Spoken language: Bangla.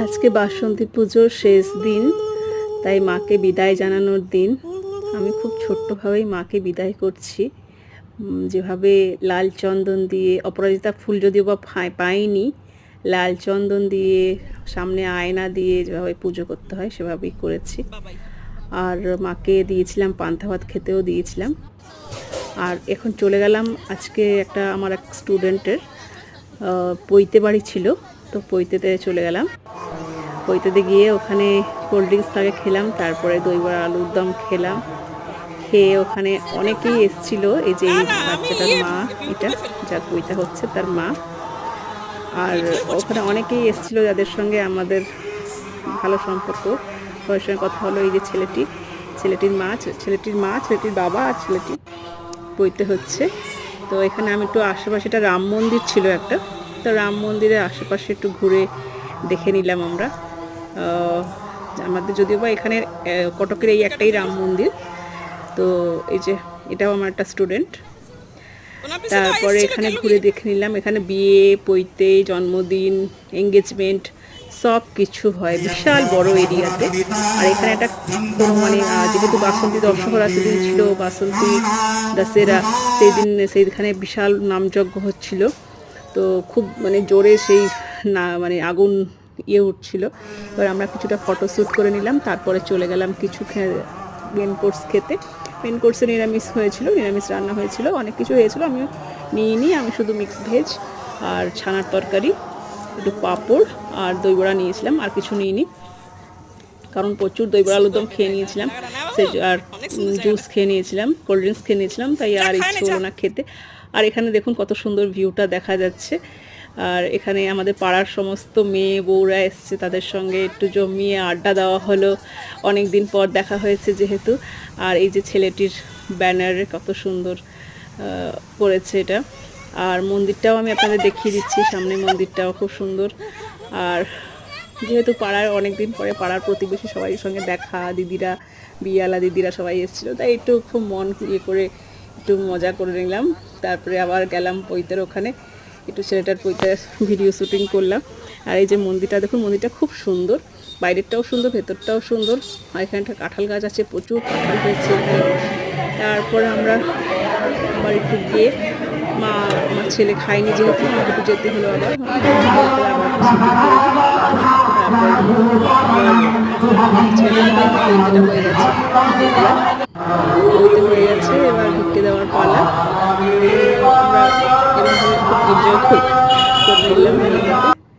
আজকে বাসন্তী পুজোর শেষ দিন, তাই মাকে বিদায় জানানোর দিন। আমি খুব ছোট্টভাবেই মাকে বিদায় করছি। যেভাবে লাল চন্দন দিয়ে, অপরাজিতা ফুল যদিও বা পাইনি, লাল চন্দন দিয়ে সামনে আয়না দিয়ে যেভাবে পুজো করতে হয় সেভাবেই করেছি। আর মাকে দিয়েছিলাম পান্তা ভাত, খেতেও দিয়েছিলাম। আর এখন চলে গেলাম, আজকে আমার এক স্টুডেন্টের পৈতে বাড়ি ছিল, তো পৈতেতে চলে গেলাম। পৈতেতে গিয়ে ওখানে কোল্ড ড্রিঙ্কস আগে খেলাম, তারপরে দই বড়া আলুর দম খেলাম। খেয়ে ওখানে অনেকেই এসছিল, এই যে এই বাচ্চাটার মা, এটা যার পৈতা হচ্ছে তার মা। আর ওখানে অনেকেই এসছিল যাদের সঙ্গে আমাদের ভালো সম্পর্ক। সবার সঙ্গে কথা হলো। এই যে ছেলেটির মা, ছেলেটির বাবা আর ছেলেটি পৈতে হচ্ছে। তো এখানে আমি একটু আশেপাশে, এটা রাম মন্দির ছিল একটা, তো রাম মন্দিরের আশেপাশে একটু ঘুরে দেখে নিলাম আমরা। আমাদের যদিও বা এখানে কটকের এই একটাই রাম মন্দির। তো এই যে এটাও আমার একটা স্টুডেন্ট। তারপরে এখানে ঘুরে দেখে নিলাম, এখানে বিয়ে, পৈতে, জন্মদিন, এঙ্গেজমেন্ট সব কিছু হয় বিশাল বড় এরিয়াতে। আর এখানে একটা মানে যেহেতু বাসন্তী দশহরা সেদিন ছিল, বাসন্তী দশেরা, সেইখানে বিশাল নামযজ্ঞ হচ্ছিল। তো খুব মানে জোরে সেই মানে আগুন উঠছিল। এবার আমরা কিছুটা ফটোশ্যুট করে নিলাম, তারপরে চলে গেলাম কিছু মেন কোর্স খেতে। মেন কোর্সে নিরামিষ রান্না হয়েছিল, অনেক কিছু হয়েছিল। আমি নিইনি, আমি শুধু মিক্স ভেজ আর ছানার তরকারি, একটু পাঁপড় আর দই বড়া নিয়েছিলাম, আর কিছু নিইনি, কারণ প্রচুর দই বড়া আলুর দম খেয়ে নিয়েছিলাম, আর জুস খেয়ে নিয়েছিলাম, কোল্ড ড্রিঙ্কস খেয়ে নিয়েছিলাম, তাই আর ইচ্ছে হলো না খেতে। আর এখানে দেখুন কত সুন্দর ভিউটা দেখা যাচ্ছে। আর এখানে আমাদের পাড়ার সমস্ত মেয়ে বউরা এসছে, তাদের সঙ্গে একটু জমিয়ে আড্ডা দেওয়া হলো, অনেক দিন পর দেখা হয়েছে যেহেতু। আর এই যে ছেলেটির ব্যানারে কত সুন্দর করেছে এটা। আর মন্দিরটাও আমি আপনাদের দেখিয়ে দিচ্ছি, সামনে মন্দিরটাও খুব সুন্দর। আর যেহেতু পাড়ার অনেক দিন পরে পাড়ার প্রতিবেশী সবাই সঙ্গে দেখা, দিদিরা, বিয়ালা দিদিরা সবাই এসেছিলো, তাই একটু খুব মন করে একটু মজা করে নিলাম। তারপরে আবার গেলাম পৈতের ওখানে, একটু ছেলেটার পৈতের ভিডিও শ্যুটিং করলাম। আর এই যে মন্দিরটা দেখুন, মন্দিরটা খুব সুন্দর, বাইরেরটাও সুন্দর, ভেতরটাও সুন্দর। আর এখানে একটা কাঁঠাল গাছ আছে, প্রচুর কাঁঠাল হয়েছে এখানে। তারপরে আমরা আবার একটু গিয়ে, আমার ছেলে খায়নি যেহেতু আমাকে একটু যেতে হলো আবার, হয়ে গেছে। এবার ঢুকে দেওয়ার পালা। আমরা এরকমভাবে খুব এনজয় করে নিলাম।